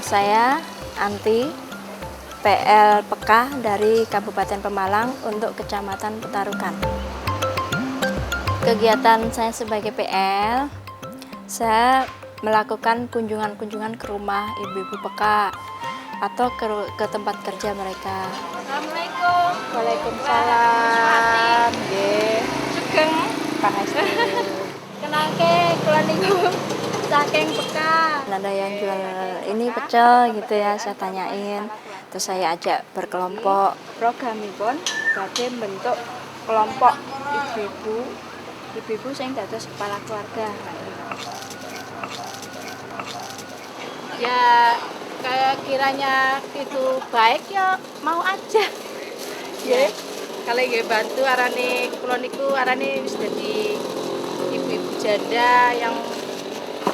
Saya Anti, PL PK dari Kabupaten Pemalang untuk Kecamatan Petarukan. Kegiatan saya sebagai PL, saya melakukan kunjungan-kunjungan ke rumah ibu-ibu PK atau ke tempat kerja mereka. Assalamualaikum. Waalaikumsalam. Nggih. Sugeng. Pangestu. Kenalke kula niku saking PK. Ada yang jual ini pecel gitu ya, saya tanyain. Terus saya ajak berkelompok. Programipun badhe bentuk kelompok ibu-ibu sing dados kepala keluarga. Ya kayak kiranya itu baik ya mau aja. Nggih. Kalau nggih bantu arane kula niku arane wis dadi ibu-ibu janda yang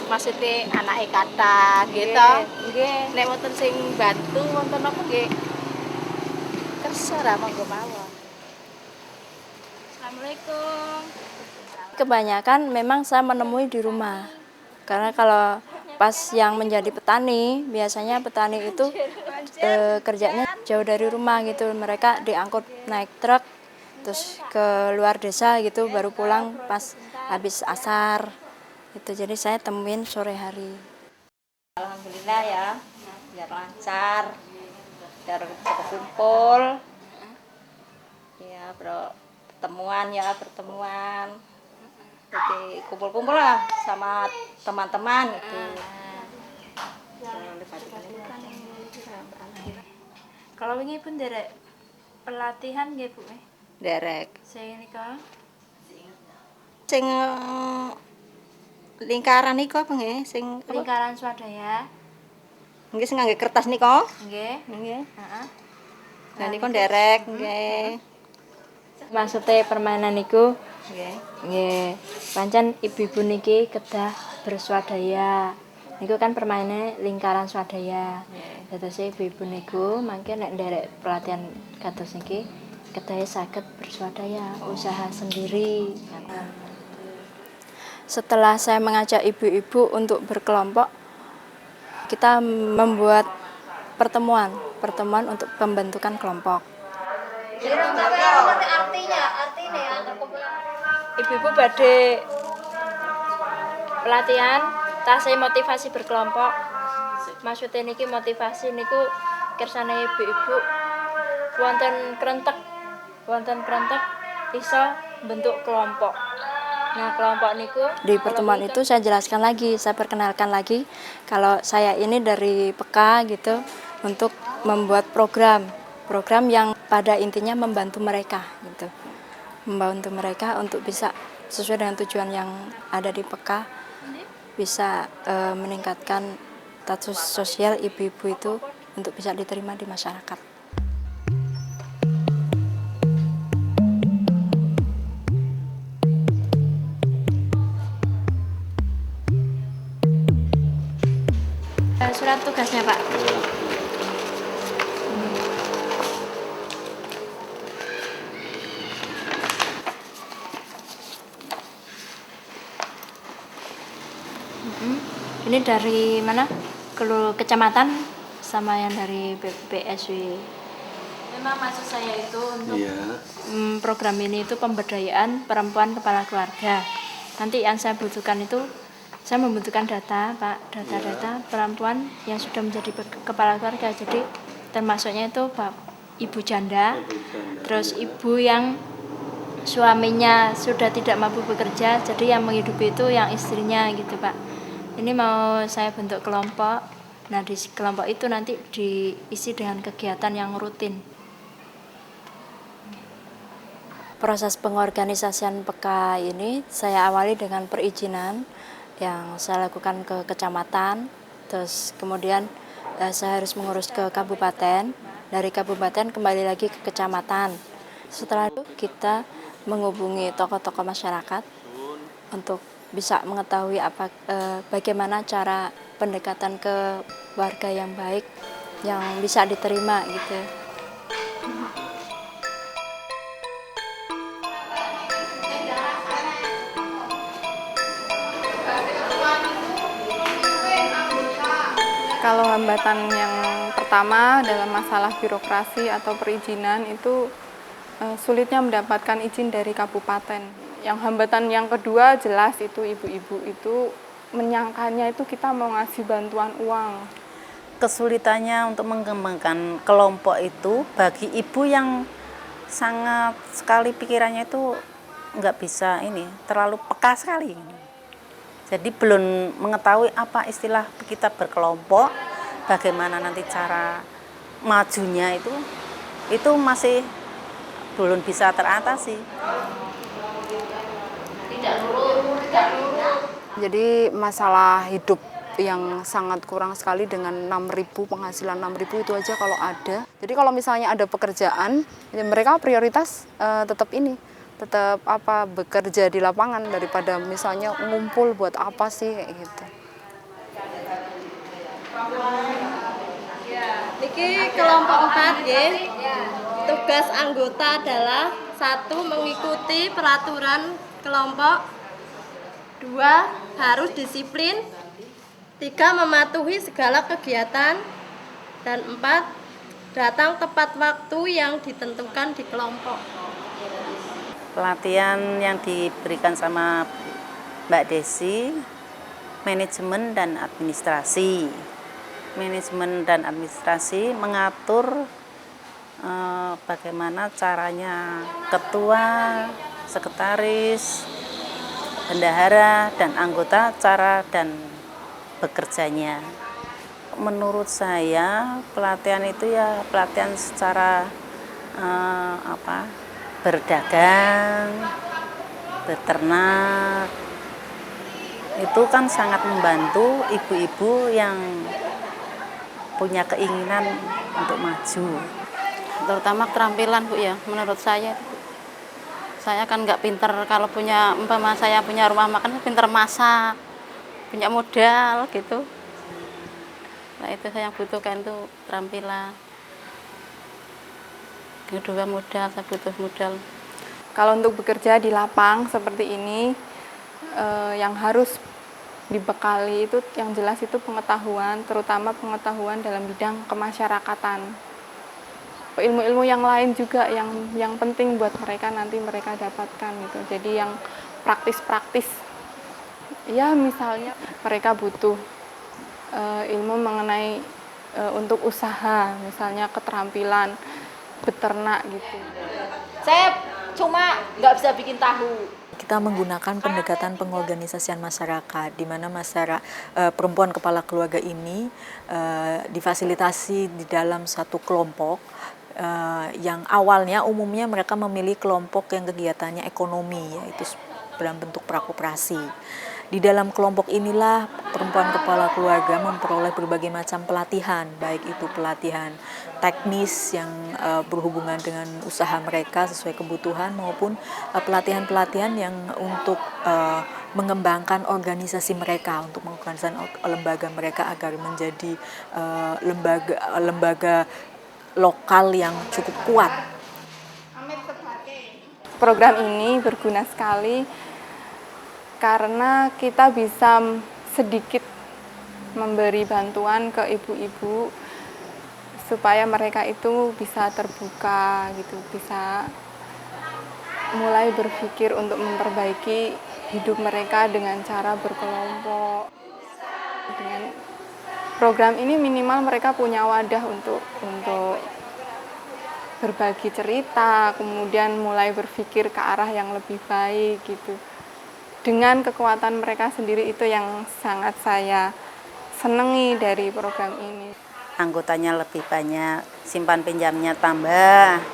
maksudnya anake kathah gitu. Nggih. Nek wonten sing bantu wonten apa nggih kersa ra monggo mawon. Assalamualaikum. Kebanyakan memang saya menemui di rumah. Karena kalau pas yang menjadi petani, biasanya petani itu kerjanya jauh dari rumah gitu. Mereka diangkut naik truk terus ke luar desa gitu, baru pulang pas habis asar. Itu jadi saya temuin sore hari. Alhamdulillah ya, biar lancar, biar berkumpul, ya pertemuan, jadi kumpul-kumpul lah sama teman-teman itu. Kalau wingi pun derek pelatihan nggih Bu. Derek, Sing nika sing lingkaran niku apa nggih? Sing apa? lingkaran swadaya. Nggih sing ngangge kertas niku. Nggih. Nggih. Heeh. Nah niku derek, nggih. Maksudnya permainan itu Nggih. nggih, pancen ibu-ibu niki kedah berswadaya. Niku kan permainannya lingkaran swadaya. Dados ibu-ibu niku mangke nek nderek pelatihan kados niki kedah saged berswadaya, usaha sendiri. Setelah saya mengajak ibu-ibu untuk berkelompok, kita membuat pertemuan untuk pembentukan kelompok. Ibu-ibu badhe pelatihan tasih motivasi berkelompok. Maksudnya niki motivasi niku kersane ibu-ibu wonten krentek iso bentuk kelompok. Nah, kelompok niku di pertemuan itu saya jelaskan lagi, saya perkenalkan lagi kalau saya ini dari PK gitu untuk membuat program yang pada intinya membantu mereka gitu. Membantu mereka untuk bisa sesuai dengan tujuan yang ada di PK, bisa meningkatkan status sosial ibu-ibu itu untuk bisa diterima di masyarakat. Surat tugasnya Pak. Ini dari mana? Kecamatan sama yang dari BSW. Memang maksud saya itu untuk program ini itu pemberdayaan perempuan kepala keluarga. Nanti yang saya butuhkan itu saya membutuhkan data, Pak, data perempuan yang sudah menjadi kepala keluarga. Jadi termasuknya itu Pak, ibu janda, terus ibu yang suaminya sudah tidak mampu bekerja, jadi yang menghidupi itu yang istrinya gitu, Pak. Ini mau saya bentuk kelompok. Nah, di kelompok itu nanti diisi dengan kegiatan yang rutin. Proses pengorganisasian PK ini saya awali dengan perizinan yang saya lakukan ke kecamatan, terus kemudian saya harus mengurus ke kabupaten, dari kabupaten kembali lagi ke kecamatan. Setelah itu kita menghubungi tokoh-tokoh masyarakat untuk bisa mengetahui bagaimana cara pendekatan ke warga yang baik, yang bisa diterima gitu. Kalau hambatan yang pertama dalam masalah birokrasi atau perizinan itu sulitnya mendapatkan izin dari kabupaten. Yang hambatan yang kedua jelas itu ibu-ibu itu menyangkanya itu kita mau ngasih bantuan uang. Kesulitannya untuk mengembangkan kelompok itu bagi ibu yang sangat sekali pikirannya itu nggak bisa terlalu peka sekali. Jadi belum mengetahui apa istilah kita berkelompok, bagaimana nanti cara majunya itu masih belum bisa teratasi. Jadi masalah hidup yang sangat kurang sekali dengan 6.000 penghasilan 6.000 itu aja kalau ada. Jadi kalau misalnya ada pekerjaan, ya mereka prioritas tetap bekerja di lapangan daripada misalnya ngumpul buat apa sih kayak gitu. Niki kelompok 4 ya. Tugas anggota adalah 1. Mengikuti peraturan kelompok, 2. Harus disiplin, 3. Mematuhi segala kegiatan, dan 4. Datang tepat waktu yang ditentukan di kelompok. Pelatihan yang diberikan sama Mbak Desi, manajemen dan administrasi. Manajemen dan administrasi mengatur bagaimana caranya ketua, sekretaris, bendahara, dan anggota cara dan bekerjanya. Menurut saya pelatihan itu ya pelatihan secara berdagang, beternak, itu kan sangat membantu ibu-ibu yang punya keinginan untuk maju. Terutama keterampilan Bu ya, menurut saya kan nggak pinter, kalau saya punya rumah makan pinter masak, punya modal gitu. Nah itu saya yang butuhkan itu keterampilan. Kedua modal, saya butuh modal. Kalau untuk bekerja di lapang seperti ini, yang harus dibekali itu yang jelas itu pengetahuan, terutama pengetahuan dalam bidang kemasyarakatan. Ilmu-ilmu yang lain juga yang penting buat mereka nanti mereka dapatkan gitu. Jadi yang praktis-praktis. Ya misalnya mereka butuh ilmu mengenai untuk usaha, misalnya keterampilan beternak gitu. Saya cuma nggak bisa bikin tahu. Kita menggunakan pendekatan pengorganisasian masyarakat, di mana perempuan kepala keluarga ini difasilitasi di dalam satu kelompok yang awalnya umumnya mereka memilih kelompok yang kegiatannya ekonomi, yaitu dalam bentuk prakoperasi. Di dalam kelompok inilah perempuan kepala keluarga memperoleh berbagai macam pelatihan, baik itu pelatihan teknis yang berhubungan dengan usaha mereka sesuai kebutuhan, maupun pelatihan-pelatihan yang untuk mengembangkan organisasi mereka, untuk mengorganisasi lembaga mereka agar menjadi lembaga lokal yang cukup kuat. Program ini berguna sekali karena kita bisa sedikit memberi bantuan ke ibu-ibu supaya mereka itu bisa terbuka gitu, bisa mulai berpikir untuk memperbaiki hidup mereka dengan cara berkelompok. Dengan program ini minimal mereka punya wadah untuk berbagi cerita, kemudian mulai berpikir ke arah yang lebih baik gitu. Dengan kekuatan mereka sendiri itu yang sangat saya senangi dari program ini. Anggotanya lebih banyak, simpan pinjamnya tambah,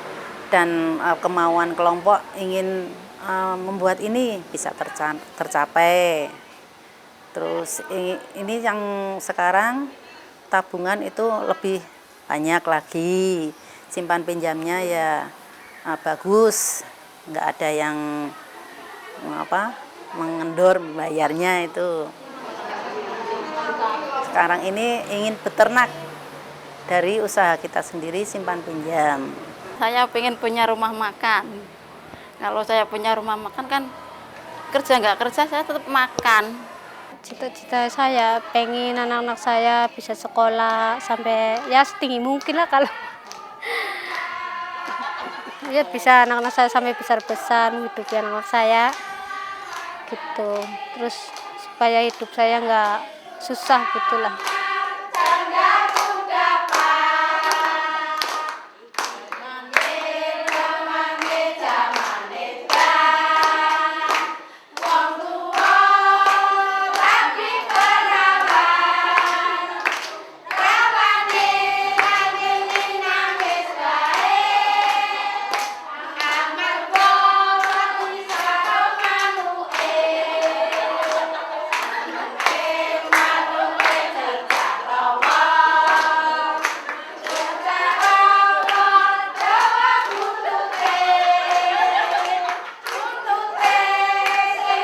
dan kemauan kelompok ingin membuat ini bisa tercapai. Terus ini yang sekarang tabungan itu lebih banyak lagi, simpan pinjamnya ya bagus, nggak ada yang mengendor bayarnya itu. Sekarang ini ingin beternak dari usaha kita sendiri, simpan pinjam. Saya pengen punya rumah makan. Kalau saya punya rumah makan kan kerja nggak kerja saya tetap makan. cita-cita saya pengen anak-anak saya bisa sekolah sampai ya setinggi mungkin lah kalau ya bisa anak-anak saya sampai besar-besar menghidupi anak-anak saya gitu. Terus supaya hidup saya nggak susah gitulah.